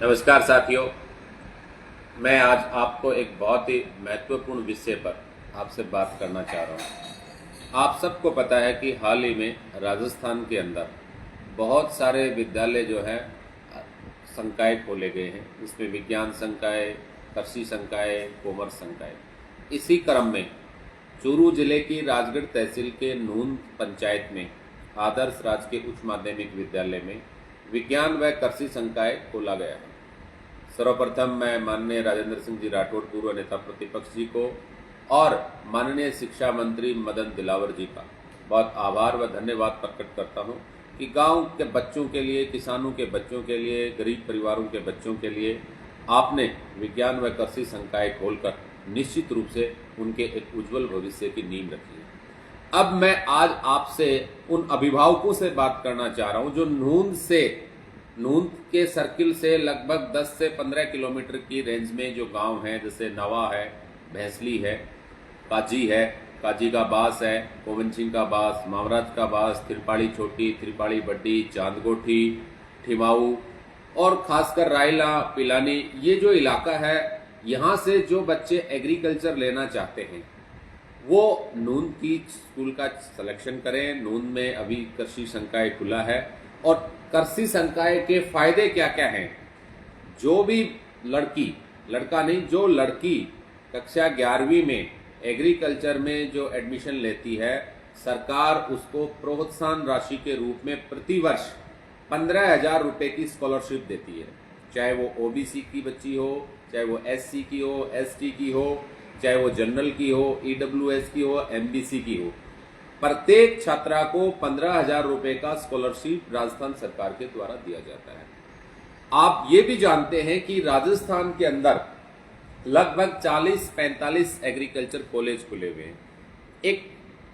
नमस्कार साथियों, मैं आज आपको एक बहुत ही महत्वपूर्ण विषय पर आपसे बात करना चाह रहा हूँ। आप सबको पता है कि हाल ही में राजस्थान के अंदर बहुत सारे विद्यालय जो है संकाय खोले गए हैं। इसमें विज्ञान संकाय, कृषि संकाय, कॉमर्स संकाय। इसी क्रम में चूरू जिले की राजगढ़ तहसील के नून पंचायत में आदर्श राजकीय उच्च माध्यमिक विद्यालय में विज्ञान व कृषि संकाय खोला गया है। सर्वप्रथम मैं माननीय राजेंद्र सिंह जी राठौड़ पूर्व नेता प्रतिपक्ष जी को और माननीय शिक्षा मंत्री मदन दिलावर जी का बहुत आभार व धन्यवाद प्रकट करता हूं कि गांव के बच्चों के लिए, किसानों के बच्चों के लिए, गरीब परिवारों के बच्चों के लिए आपने विज्ञान व कृषि संकाय खोलकर निश्चित रूप से उनके एक उज्जवल भविष्य की नींव रखी है। अब मैं आज आपसे उन अभिभावकों से बात करना चाह रहा हूं जो नून के सर्किल से लगभग 10 से 15 किलोमीटर की रेंज में जो गांव हैं, जैसे नवा है, भैंसली है, काजी का बास है, गोविंद सिंह का बास, मामराज का बास, त्रिपाड़ी छोटी, त्रिपाड़ी बड्डी, चांदगोठी, ठिमाऊ और खासकर रायला, पिलानी, ये जो इलाका है, यहाँ से जो बच्चे एग्रीकल्चर लेना चाहते हैं वो नून की स्कूल का सिलेक्शन करें। नून में अभी कृषि संकाय खुला है और कृषि संकाय के फायदे क्या क्या हैं। जो भी लड़की कक्षा 11वीं में एग्रीकल्चर में जो एडमिशन लेती है, सरकार उसको प्रोत्साहन राशि के रूप में प्रतिवर्ष 15,000 रुपए की स्कॉलरशिप देती है। चाहे वो ओबीसी की बच्ची हो, चाहे वो एससी की हो, एसटी की हो, चाहे वो जनरल की हो, ईडब्ल्यूएस की हो, एमबीसी की हो, प्रत्येक छात्रा को 15,000 रुपए का स्कॉलरशिप राजस्थान सरकार के द्वारा दिया जाता है। आप ये भी जानते हैं कि राजस्थान के अंदर लगभग 40-45 एग्रीकल्चर कॉलेज खुले हुए हैं। एक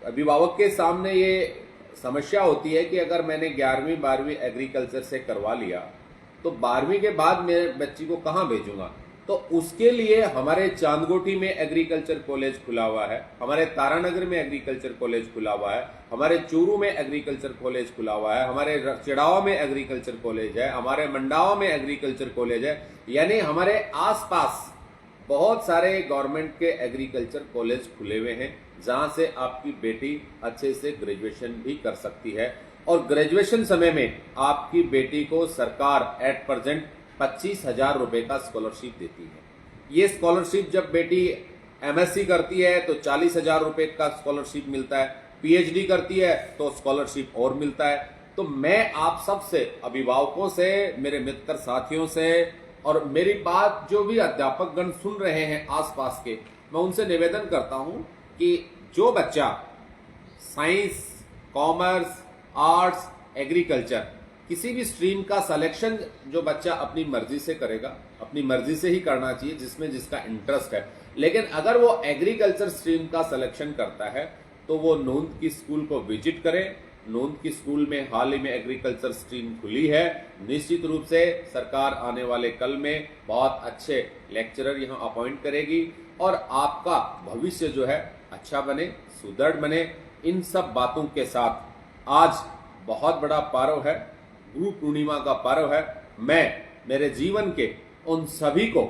अभिभावक के सामने ये समस्या होती है कि अगर मैंने 11वीं 12वीं एग्रीकल्चर से करवा लिया तो 12वीं के बाद मेरे बच्ची को कहाँ भेजूंगा। तो उसके लिए हमारे चांदगोठी में एग्रीकल्चर कॉलेज खुला हुआ है, हमारे तारानगर में एग्रीकल्चर कॉलेज खुला हुआ है, हमारे चूरू में एग्रीकल्चर कॉलेज खुला हुआ है, हमारे चिड़ावा में एग्रीकल्चर कॉलेज है, हमारे मंडावा में एग्रीकल्चर कॉलेज है। यानी हमारे आसपास बहुत सारे गवर्नमेंट के एग्रीकल्चर कॉलेज खुले हुए हैं जहां से आपकी बेटी अच्छे से ग्रेजुएशन भी कर सकती है। और ग्रेजुएशन समय में आपकी बेटी को सरकार एट प्रेजेंट 25,000 रुपए का स्कॉलरशिप देती है। ये स्कॉलरशिप जब बेटी एमएससी करती है तो 40,000 रुपए का स्कॉलरशिप मिलता है, पीएचडी करती है तो स्कॉलरशिप और मिलता है। तो मैं आप सबसे, अभिभावकों से, मेरे मित्र साथियों से और मेरी बात जो भी अध्यापक गण सुन रहे हैं आसपास के, मैं उनसे निवेदन करता हूं कि जो बच्चा साइंस, कॉमर्स, आर्ट्स, एग्रीकल्चर किसी भी स्ट्रीम का सिलेक्शन जो बच्चा अपनी मर्जी से करेगा, अपनी मर्जी से ही करना चाहिए जिसमें जिसका इंटरेस्ट है। लेकिन अगर वो एग्रीकल्चर स्ट्रीम का सिलेक्शन करता है तो वो नून की स्कूल को विजिट करे। नून की स्कूल में हाल ही में एग्रीकल्चर स्ट्रीम खुली है। निश्चित रूप से सरकार आने वाले कल में बहुत अच्छे लेक्चरर यहाँ अपॉइंट करेगी और आपका भविष्य जो है अच्छा बने, सुदृढ़ बने। इन सब बातों के साथ आज बहुत बड़ा पर्व है, गुरु पूर्णिमा का पर्व है। मैं मेरे जीवन के उन सभी को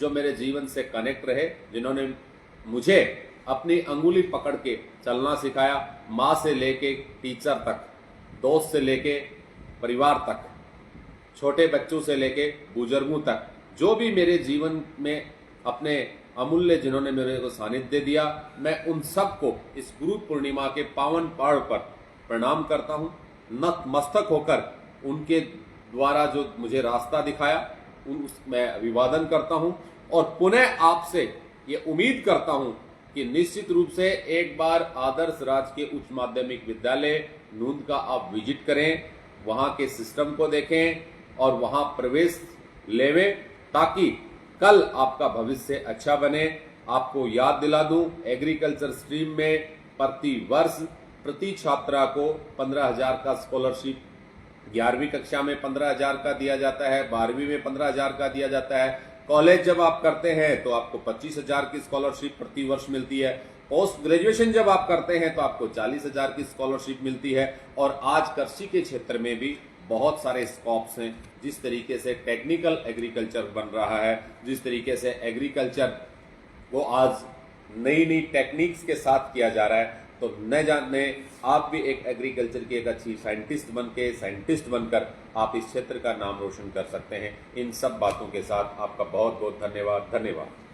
जो मेरे जीवन से कनेक्ट रहे, जिन्होंने मुझे अपनी अंगुली पकड़ के चलना सिखाया, माँ से लेके टीचर तक, दोस्त से लेके परिवार तक, छोटे बच्चों से लेके बुजुर्गों तक, जो भी मेरे जीवन में अपने अमूल्य जिन्होंने मेरे को सानिध्य दिया, मैं उन सबको इस गुरु पूर्णिमा के पावन पर्व पर प्रणाम करता हूँ। नतमस्तक होकर उनके द्वारा जो मुझे रास्ता दिखाया मैं अभिवादन करता हूं और पुनः आपसे ये उम्मीद करता हूं कि निश्चित रूप से एक बार आदर्श राजकीय उच्च माध्यमिक विद्यालय नून का आप विजिट करें, वहां के सिस्टम को देखें और वहां प्रवेश लेवें ताकि कल आपका भविष्य अच्छा बने। आपको याद दिला दूं, एग्रीकल्चर स्ट्रीम में प्रति वर्ष प्रति छात्रा को 15,000 का स्कॉलरशिप 11वीं कक्षा में 15,000 का दिया जाता है, 12वीं में 15,000 का दिया जाता है। कॉलेज जब आप करते हैं तो आपको 25,000 की स्कॉलरशिप प्रति वर्ष मिलती है। पोस्ट ग्रेजुएशन जब आप करते हैं तो आपको 40,000 की स्कॉलरशिप मिलती है। और आज कृषि के क्षेत्र में भी बहुत सारे स्कोप्स हैं। जिस तरीके से टेक्निकल एग्रीकल्चर बन रहा है, जिस तरीके से एग्रीकल्चर को आज नई नई टेक्निक्स के साथ किया जा रहा है, तो न जाने आप भी एक एग्रीकल्चर की एक अच्छी साइंटिस्ट बनकर आप इस क्षेत्र का नाम रोशन कर सकते हैं। इन सब बातों के साथ आपका बहुत बहुत धन्यवाद।